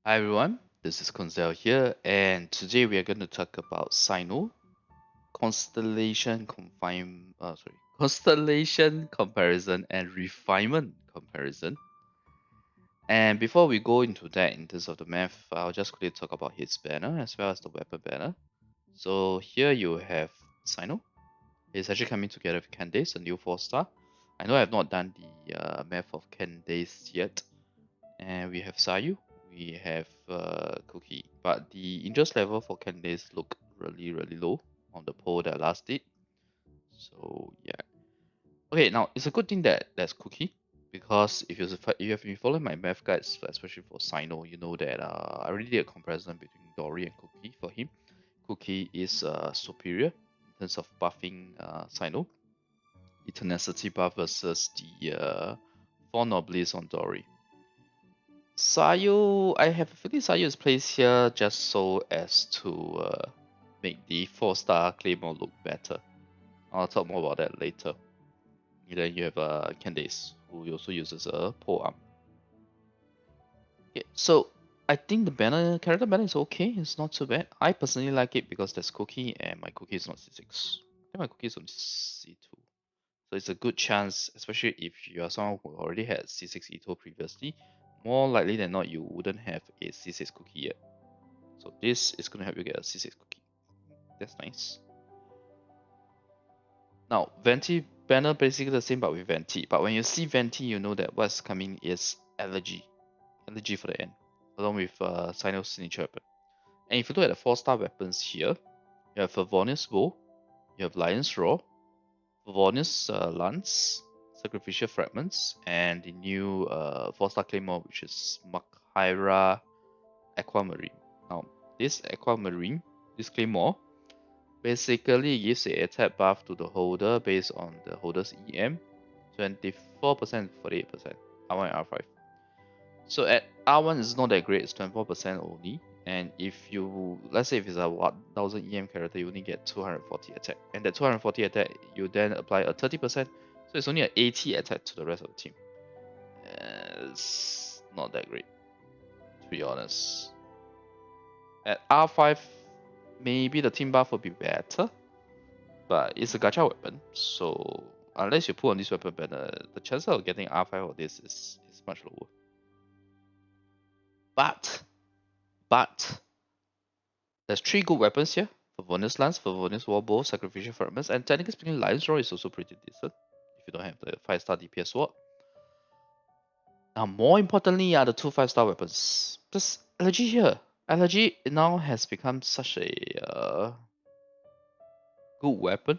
Hi everyone, this is Koinzell here, and today we are going to talk about Cyno, Constellation comparison and refinement comparison. And before we go into that in terms of the math, I'll just quickly talk about his banner as well as the weapon banner. So here you have Cyno. It's actually coming together with Candace, a new 4-star. I know I have not done the math of Candace yet, and we have Sayu, we have Cookie, but the interest level for Candace look really low on the poll that I last did. So yeah, okay. Now it's a good thing that there's Cookie because if you have been following my math guides, especially for Cyno, you know that I already did a comparison between Dory and Cookie for him. Cookie is superior in terms of buffing Cyno, the tenacity buff versus the 4 Nobles on Dory. Sayu, I have a feeling Sayu is placed here just so as to make the 4-star Claymore look better. I'll talk more about that later. And then you have Candace, who also uses a pole arm. Okay, so I think the character banner is okay. It's not too bad. I personally like it because there's Cookie and my Cookie is not C6. I think my Cookie is on C2. So it's a good chance, especially if you are someone who already had C6 Itto previously. More likely than not, you wouldn't have a C6 Cookie yet. So this is going to help you get a C6 Cookie. That's nice. Now, Venti banner basically the same but with Venti. But when you see Venti, you know that what's coming is Elegy. Elegy for the end. Along with Cyno's signature weapon. And if you look at the 4-star weapons here, you have Favonius Bow, you have Lion's Roar, Favonius Lance, Sacrificial Fragments, and the new 4-star Claymore, which is Makhaira Aquamarine. Now, this Aquamarine, this Claymore, basically gives a attack buff to the holder based on the holder's EM, 24%, 48%, R1 and R5. So at R1 is not that great, it's 24% only. And if you, let's say if it's a 1000 EM character, you only get 240 attack. And that 240 attack, you then apply a 30%, so it's only an 80 attack to the rest of the team. It's not that great, to be honest. At R5, maybe the team buff will be better, but it's a gacha weapon, so unless you put on this weapon banner, the chance of getting R5 of this is much lower. But there's 3 good weapons here. Favonius Lance, Favonius Warbow, Sacrificial Fragments, and technically speaking, Lion's Roar is also pretty decent if you don't have the 5-star DPS sword. Now, more importantly are the 2 5-star weapons. This Allergy here. Allergy now has become such a good weapon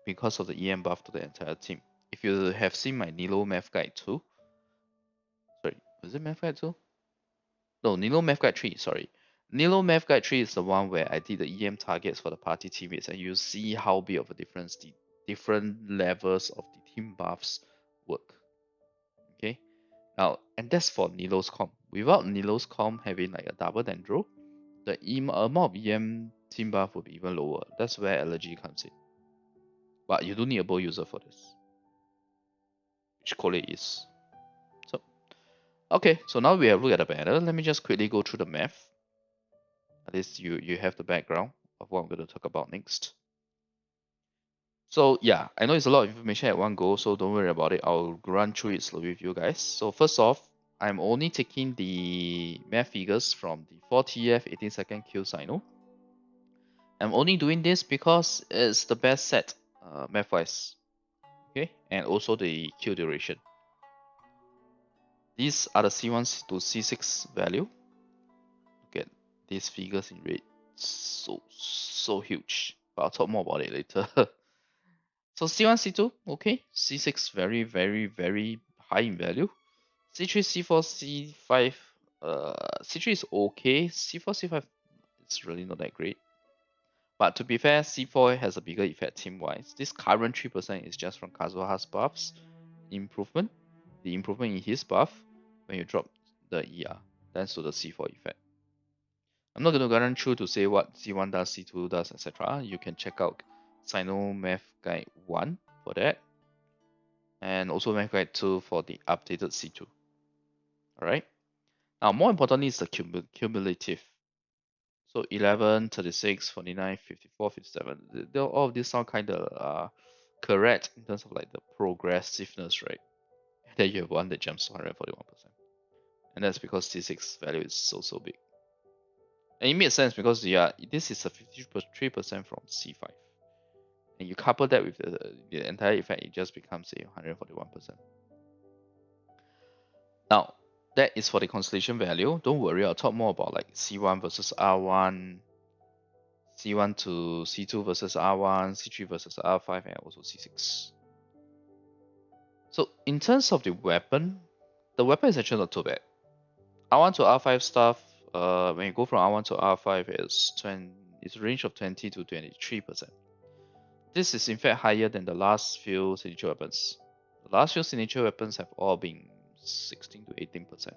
because of the EM buff to the entire team. If you have seen my Nilou Math Guide 2, sorry, was it Math Guide 2? No, Nilou Math Guide 3, sorry. Nilou Math Guide 3 is the one where I did the EM targets for the party teammates, and you see how big of a difference the different levels of the team buffs work. Okay, now, and that's for Nilou's comp. Without Nilou's comp having like a double Dendro, the amount of EM team buff would be even lower. That's where Allergy comes in. But you do need a bow user for this, which Kole is. So, okay, so now we have looked at the banner. Let me just quickly go through the math. At least you have the background of what I'm going to talk about next. So yeah, I know it's a lot of information at one go, so don't worry about it. I'll run through it slowly with you guys. So first off, I'm only taking the math figures from the 4TF 18 second Q Cyno. I'm only doing this because it's the best set math-wise. Okay, and also the Q duration. These are the C1 to C6 value. Look at these figures in red. So huge. But I'll talk more about it later. So C1, C2, okay. C6 very high in value. C3, C4, C5. C3 is okay. C4, C5 it's really not that great. But to be fair, C4 has a bigger effect team-wise. This current 3% is just from Kazuha's buffs improvement. The improvement in his buff when you drop the ER. Thanks to the C4 effect. I'm not going to run through to say what C1 does, C2 does, etc. You can check out Cyno Math Guide 1 for that. And also Math Guide 2 for the updated C2. Alright. Now, more importantly is the cumulative. So 11, 36, 49, 54, 57. All of these sound kind of correct in terms of like the progressiveness, right? And then you have one that jumps to 141%. And that's because C6 value is so big. And it makes sense because this is a 53% from C5. And you couple that with the entire effect, it just becomes a 141%. Now, that is for the constellation value. Don't worry, I'll talk more about like C1 versus R1, C1 to C2 versus R1, C3 versus R5, and also C6. So in terms of the weapon is actually not too bad. R1 to R5 stuff, when you go from R1 to R5, it's a range of 20 to 23%. This is in fact higher than the last few signature weapons. The last few signature weapons have all been 16 to 18%.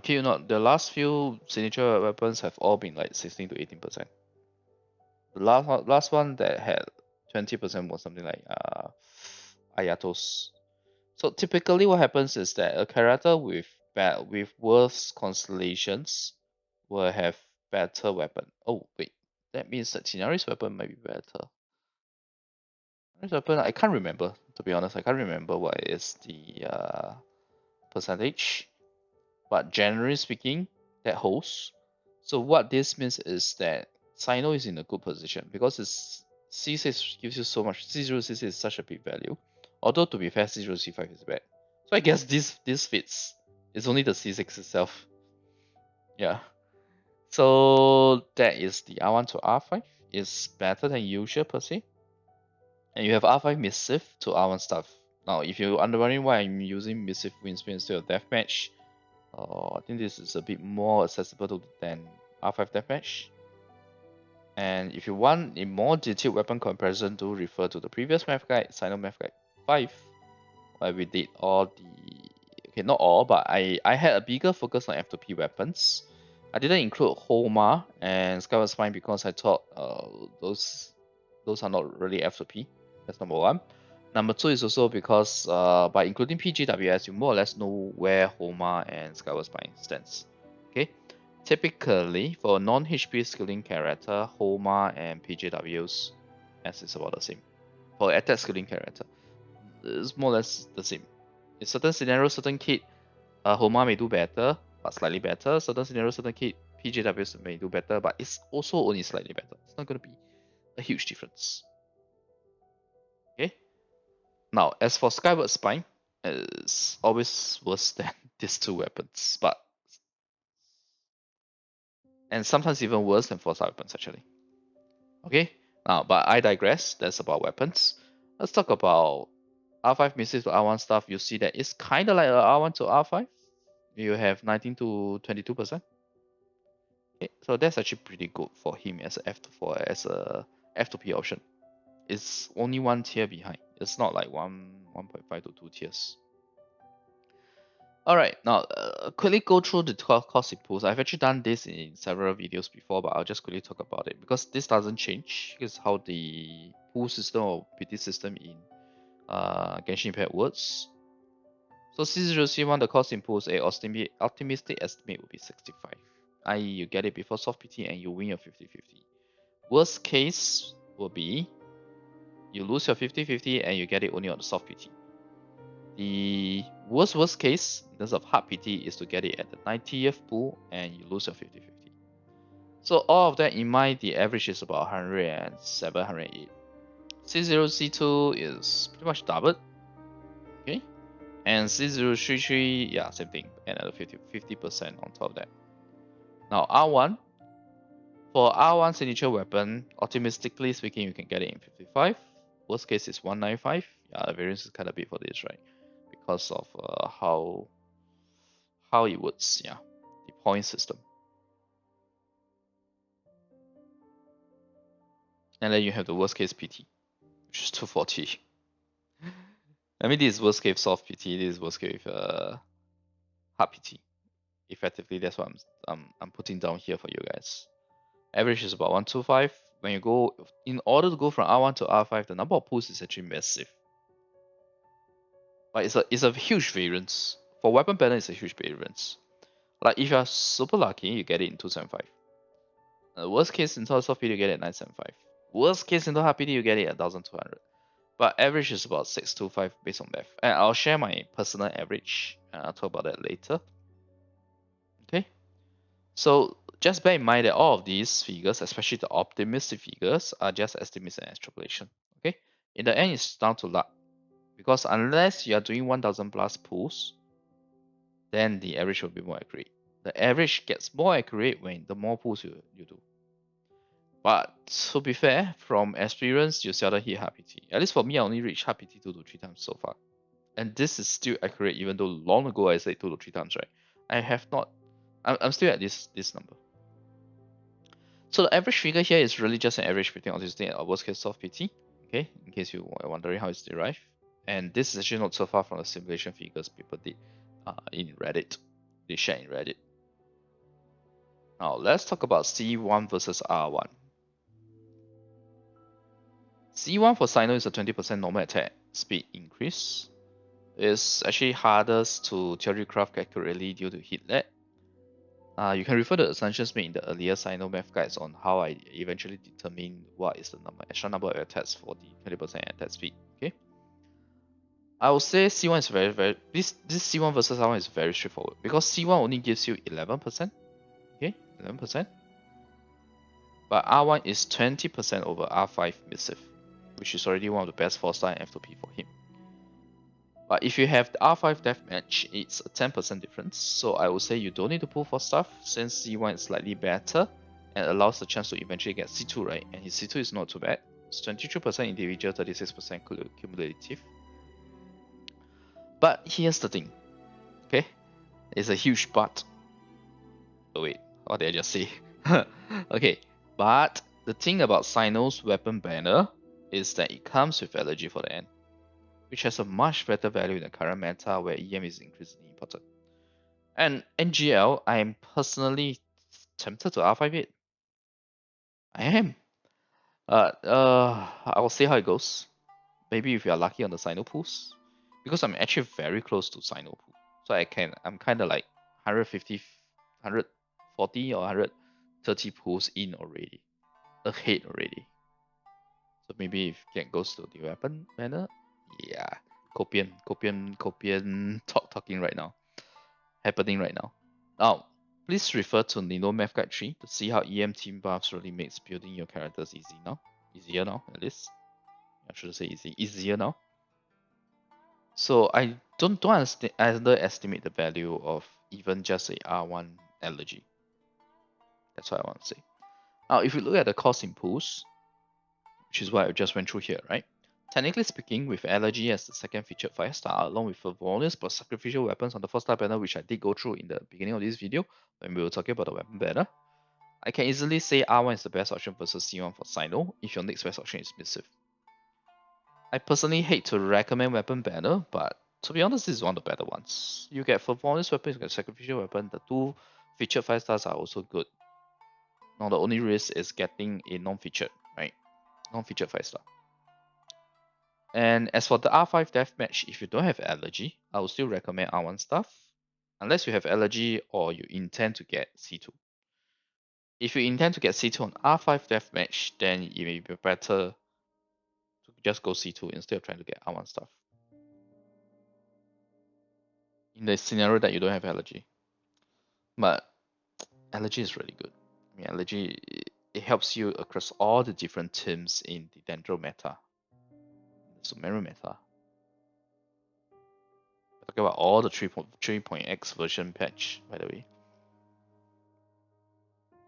Kid you not, the last few signature weapons have all been like 16 to 18%. The last one that had 20% was something like Ayato's. So typically what happens is that a character with worse constellations will have better weapon. Oh wait, that means that Tighnari's weapon might be better. Tighnari's weapon, I can't remember, to be honest. I can't remember what is the percentage. But generally speaking, that holds. So what this means is that Cyno is in a good position because its C6 gives you so much. C0 C6 is such a big value. Although to be fair, C0 C5 is bad. So I guess this fits. It's only the C6 itself. Yeah. So that is the R1 to R5. It's better than usual per se. And you have R5 Missive to R1 stuff. Now, if you're wondering why I'm using Missive Windspeed instead of Deathmatch, I think this is a bit more accessible than R5 Deathmatch. And if you want a more detailed weapon comparison, do refer to the previous math guide, Cyno Math Guide 5, where we did all the... Okay, not all, but I had a bigger focus on F2P weapons. I didn't include Homa and Skyward Spine because I thought those are not really F2P. That's number one. Number two is also because by including PGWS, you more or less know where Homa and Skyward Spine stands. Okay, typically for a non-HP skilling character, Homa and PGWs S is about the same. For attack skilling character, it's more or less the same. In certain scenarios, certain kit, Homa may do better, but slightly better. Certain scenarios, certain kit, PGWs may do better, but it's also only slightly better. It's not going to be a huge difference. Okay. Now, as for Skyward Spine, it's always worse than these two weapons, and sometimes even worse than Force weapons actually. Okay. Now, but I digress. That's about weapons. Let's talk about R5 missiles to R1 stuff. You see that it's kind of like a R1 to R5. You have 19 to 22%. Okay, so that's actually pretty good for him as a F2P option. It's only one tier behind. It's not like 1.5 to 2 tiers. Alright, now quickly go through the cost impulse. I've actually done this in several videos before, but I'll just quickly talk about it because this doesn't change. It's how the pool system or PT system in Genshin Impact works. So C0 C1, the cost impulse, a optimistic estimate would be 65. I.e. you get it before soft PT and you win your 50-50. Worst case will be you lose your 50-50 and you get it only on the soft PT. The worst case in terms of hard PT is to get it at the 90th pool and you lose your 50-50. So all of that in mind, the average is about 107, 108. C0, C2 is pretty much doubled. Okay. And C033, yeah, same thing, another 50% on top of that. Now R1, for R1 signature weapon, optimistically speaking, you can get it in 55. Worst case is 195. Yeah, the variance is kind of big for this, right? Because of how it works, yeah, the point system. And then you have the worst case PT, which is 240. I mean, this is worst case soft PT, this is worst case hard PT. Effectively, that's what I'm putting down here for you guys. Average is about 125. When you go, in order to go from R1 to R5, the number of pulls is actually massive. But it's a huge variance For weapon banner, it's a huge variance. Like if you're super lucky, you get it in 275. Worst case in terms of PD, you get it at 975. Worst case in the HPD, you get it at 1200. But average is about 625 based on that. And I'll share my personal average. I'll talk about that later. Okay. So just bear in mind that all of these figures, especially the optimistic figures, are just estimates and extrapolation. Okay. In the end, it's down to luck. Because unless you are doing 1000 plus pulls, then the average will be more accurate. The average gets more accurate when the more pulls you do. But to be fair, from experience, you seldom hit HPT. At least for me, I only reached HPT 2 to 3 times so far. And this is still accurate, even though long ago I said 2 to 3 times, right? I have not. I'm still at this number. So the average figure here is really just an average between autistic and worst case soft PT. Okay, in case you are wondering how it's derived. And this is actually not so far from the simulation figures people did in Reddit. They share in Reddit. Now let's talk about C1 versus R1. C1 for Cyno is a 20% normal attack speed increase. It's actually hardest to theory craft accurately due to hit lag. You can refer to the assumptions made in the earlier Cyno math guides on how I eventually determine what is the extra number of attacks for the 20% attack speed. Okay, I would say C1 is very this C1 versus R1 is very straightforward because C1 only gives you 11%. Okay, 11%, but R1 is 20% over R5 missive, which is already one of the best 4-star F2P for him. But if you have the R5 deathmatch, it's a 10% difference. So I would say you don't need to pull for stuff since C1 is slightly better and allows the chance to eventually get C2, right? And his C2 is not too bad. It's 23% individual, 36% cumulative. But here's the thing, okay? It's a huge but. Oh wait, what did I just say? Okay, but the thing about Cyno's weapon banner is that it comes with allergy for the end, which has a much better value in the current meta where EM is increasingly important. And NGL, I am personally tempted to R5 it. I am. I will see how it goes. Maybe if you are lucky on the Cyno pools. Because I'm actually very close to Cyno pool. So I'm kind of like 150, 140 or 130 pools in already. Ahead already. So maybe if it goes to the weapon banner, yeah. Copian talking right now. Happening right now. Now, please refer to Nilou Math Guide 3 to see how EM team buffs really makes building your characters easier now at least. I should say easier now. So I don't underestimate the value of even just a R1 allergy. That's what I want to say. Now, if you look at the cost impulse, which is what I just went through here, right? Technically speaking, with allergy as the second featured 5-star, along with Favonius plus sacrificial weapons on the 4-star banner, which I did go through in the beginning of this video when we were talking about the weapon banner, I can easily say R1 is the best option versus C1 for Cyno if your next best option is missive. I personally hate to recommend weapon banner, but to be honest, this is one of the better ones. You get Favonius weapon, you get sacrificial weapon, the two featured 5-stars are also good. Now the only risk is getting a non-featured, right? Non-featured 5-star. And as for the R5 deathmatch, if you don't have allergy, I would still recommend R1 stuff, unless you have allergy or you intend to get C2. If you intend to get C2 on R5 deathmatch, then it may be better to just go C2 instead of trying to get R1 stuff. In the scenario that you don't have allergy. But allergy is really good. I mean, allergy, it helps you across all the different teams in the Dendro meta, the Sumeru meta. We're talking about all the 3.x version patch, by the way.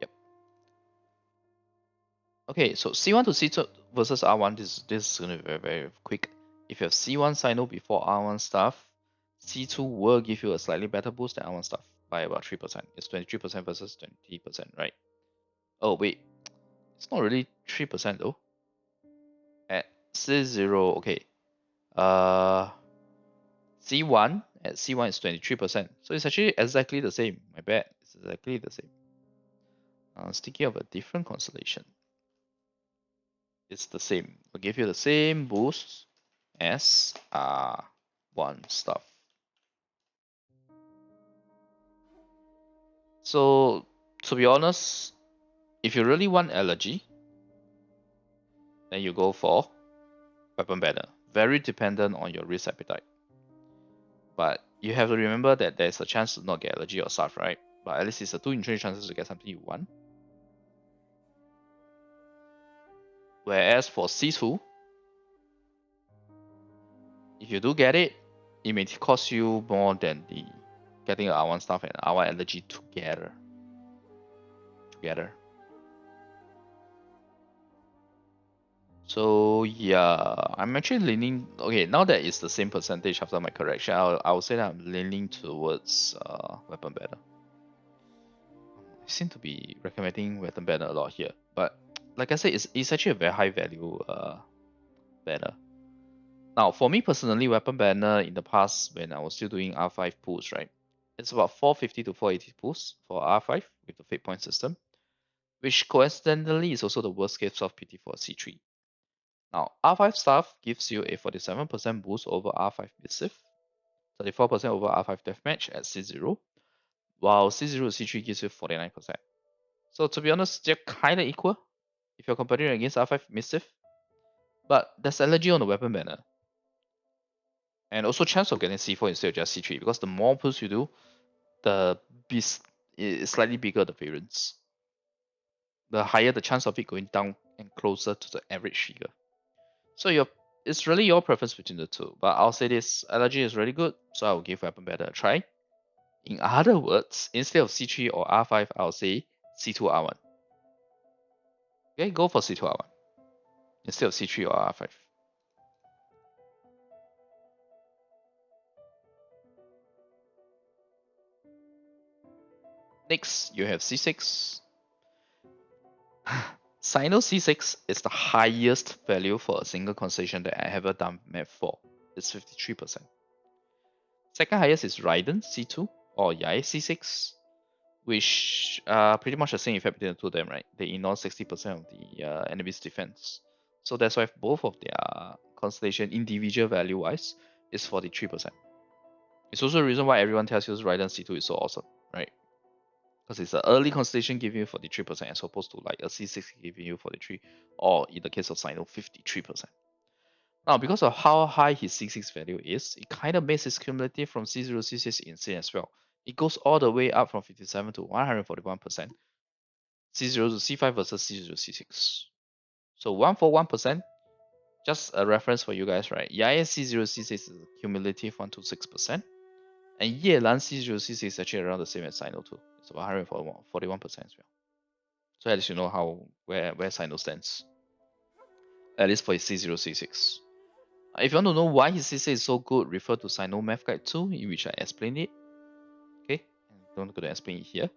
Yep. Okay, so C1 to C2 versus R1, this is going to be very quick. If you have C1 Cyno before R1 stuff, C2 will give you a slightly better boost than R1 stuff by about 3%. It's 23% versus 20%, right? Oh, wait. It's not really 3% though. At C0, okay. C1 at C1 is 23%. So it's actually exactly the same. My bad. It's exactly the same. Speaking of a different constellation, it's the same. It'll give you the same boost as R1 stuff. So to be honest, if you really want allergy, then you go for weapon banner. Very dependent on your risk appetite. But you have to remember that there's a chance to not get allergy or stuff, right? But at least it's a 2 in 3 chances to get something you want. Whereas for C2, if you do get it, it may cost you more than the getting R1 stuff and R1 allergy together. So yeah, I'm actually leaning. Okay, now that it's the same percentage after my correction, I would say that I'm leaning towards weapon banner. I seem to be recommending weapon banner a lot here, but like I said, it's actually a very high value banner. Now, for me personally, weapon banner in the past when I was still doing R5 pulls, right? It's about 450 to 480 pulls for R5 with the fate point system, which coincidentally is also the worst case of PT for C3. Now, R5 staff gives you a 47% boost over R5 missive, 34% over R5 deathmatch at C0, while C0 to C3 gives you 49%. So to be honest, they're kind of equal if you're comparing against R5 missive, but there's allergy on the weapon banner. And also chance of getting C4 instead of just C3, because the more pulls you do, the beast is slightly bigger the variance. The higher the chance of it going down and closer to the average figure. So it's really your preference between the two. But I'll say this, allergy is really good, so I will give weapon banner a try. In other words, instead of C3 or R5, I'll say C2 R1. Okay, go for C2 R1 instead of C3 or R5. Next, you have C6. Cyno C6 is the highest value for a single constellation that I ever done math for. It's 53%. Second highest is Raiden C2 or Yae C6, which are pretty much the same effect between the two of them, right? They ignore 60% of the enemy's defense. So that's why both of their constellation individual value wise is 43%. It's also the reason why everyone tells you Raiden C2 is so awesome, right? Because it's an early constellation giving you 43% as opposed to like a C6 giving you 43, or in the case of Cyno, 53%. Now, because of how high his C6 value is, it kind of makes his cumulative from C0 to C6 insane as well. It goes all the way up from 57 to 141%. C0 to C5 versus C0 to C6. So 141%, just a reference for you guys, right? Yae C0 C6 is cumulative 126%. And Yelan C0 C6 is actually around the same as Cyno too. It's about 141% as well. So at least you know where Cyno stands. At least for his C0 C6. If you want to know why his C6 is so good, refer to Cyno Math Guide 2, in which I explained it. Okay, I'm not going to explain it here.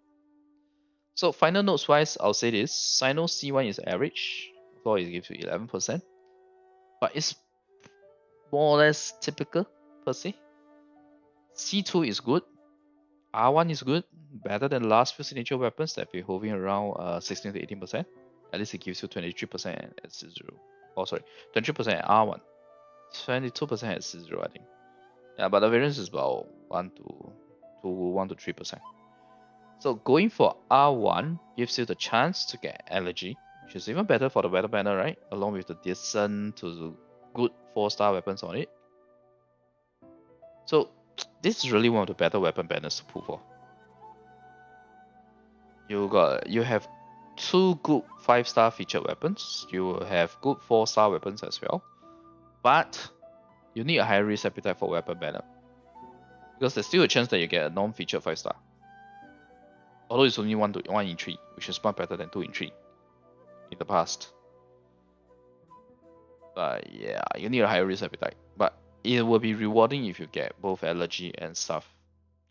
So final notes wise, I'll say this: Cyno C1 is average, so it gives you 11%, but it's more or less typical per se. C2 is good, R1 is good, better than the last few signature weapons that we're hovering around 16 to 18%. At least it gives you 23% at C0. Oh, sorry, 23% at R1, 22% at C0, I think. Yeah, but the variance is about 1 to 1 to 3%. So going for R1 gives you the chance to get allergy, which is even better for the weapon banner, right? Along with the decent to good 4-star weapons on it. So this is really one of the better weapon banners to pull for. You have 2 good 5-star featured weapons. You have good 4-star weapons as well. But you need a higher risk appetite for weapon banner, because there's still a chance that you get a non-featured 5-star. Although it's only 1 in 3, which is much better than 2 in 3 in the past. But yeah, you need a higher risk appetite. But it will be rewarding if you get both allergy and stuff.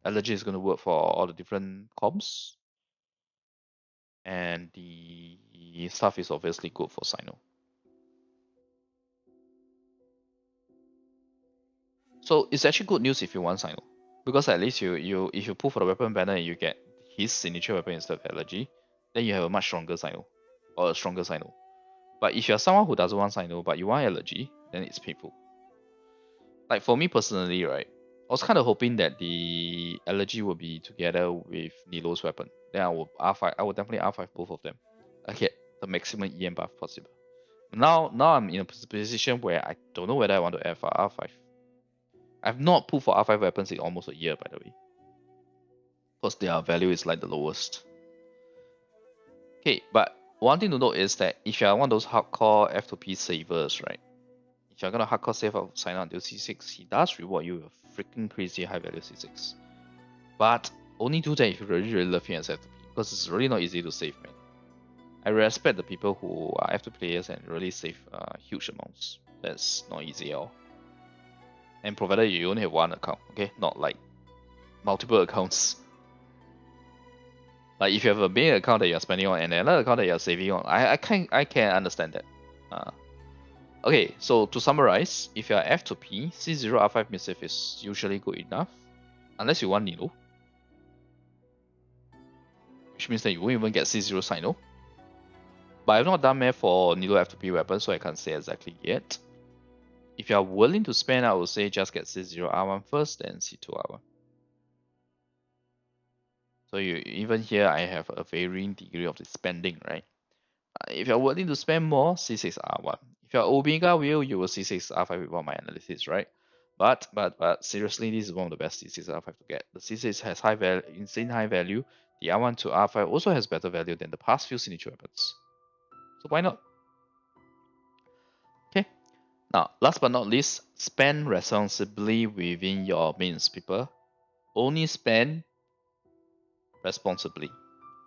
Allergy is going to work for all the different comps, and the stuff is obviously good for Cyno. So it's actually good news if you want Cyno, because at least you if you pull for the weapon banner and you get his signature weapon instead of allergy, then you have a much stronger Cyno, or a stronger Cyno. But if you're someone who doesn't want Cyno but you want allergy, then it's painful. Like for me personally, right, was kind of hoping that the allergy will be together with Nilou's weapon. Then I will R5. I will definitely R5 both of them. I get the maximum EM buff possible. Now I'm in a position where I don't know whether I want to F R5. I've not pulled for R5 weapons in almost a year, by the way, because their value is like the lowest. Okay, but one thing to note is that if you're one of those hardcore F2P savers, right? If you're gonna hardcore save out Cyno until C6, he does reward you with freaking crazy high value C6. But only do that if you really love him as F2P, because it's really not easy to save, man. I respect the people who are F2 players and really save huge amounts. That's not easy at all. And provided you only have one account, okay? Not like multiple accounts. Like if you have a main account that you're spending on and another account that you're saving on, I can understand that. Okay, so to summarize, if you're F2P, C0 R5 missive is usually good enough, unless you want Nilou, which means that you won't even get C0 Cyno. But I've not done math for Nilou F2P weapons, so I can't say exactly yet. If you are willing to spend, I would say just get C0 R1 first, then C2 R1. So even here, I have a varying degree of the spending, right? If you're willing to spend more, C6 R1. If you're Omega Wheel, you will C6 R5 without my analysis, right? But seriously, this is one of the best C6 R5 to get. The C6 has high value, insane high value. The R1 to R5 also has better value than the past few signature weapons. So why not? Okay. Now, last but not least, spend responsibly within your means, people. Only spend responsibly.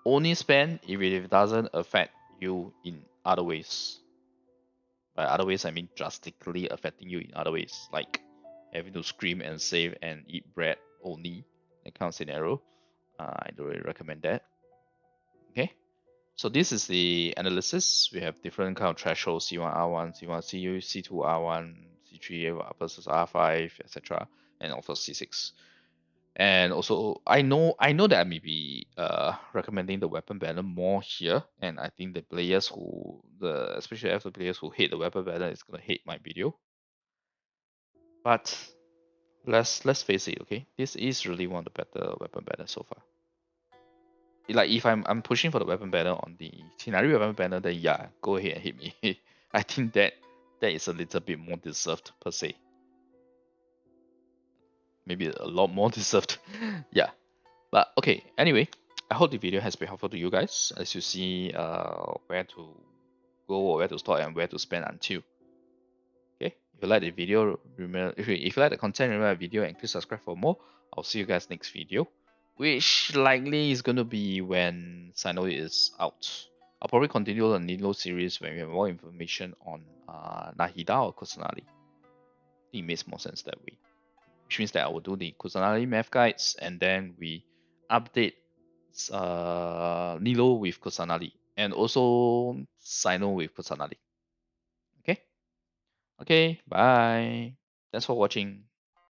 Only spend if it doesn't affect you in other ways. By other ways, I mean drastically affecting you in other ways, like having to scream and save and eat bread only, that kind of scenario. I don't really recommend that. Okay, so this is the analysis. We have different kind of thresholds: C1 R1, C1 CU, C2 R1, C3 versus R5, etc., and also C6. And also, I know that I may be recommending the weapon banner more here, and I think the players especially after players who hate the weapon banner is gonna hate my video. But let's face it, okay, this is really one of the better weapon banners so far. Like if I'm pushing for the weapon banner on the Tighnari weapon banner, then yeah, go ahead and hit me. I think that is a little bit more deserved per se. Maybe a lot more deserved. Yeah. But okay, anyway, I hope the video has been helpful to you guys as you see where to go or where to start and where to spend until. Okay, if you like the video, remember if you like the content, remember the video and click subscribe for more. I'll see you guys next video, which likely is going to be when Cyno is out. I'll probably continue the Nilou series when we have more information on Nahida or Kusanagi. I think it makes more sense that way. Which means that I will do the Kusanagi math guides and then we update Nilou with Kusanagi and also Cyno with Kusanagi. Okay? Okay, bye. Thanks for watching.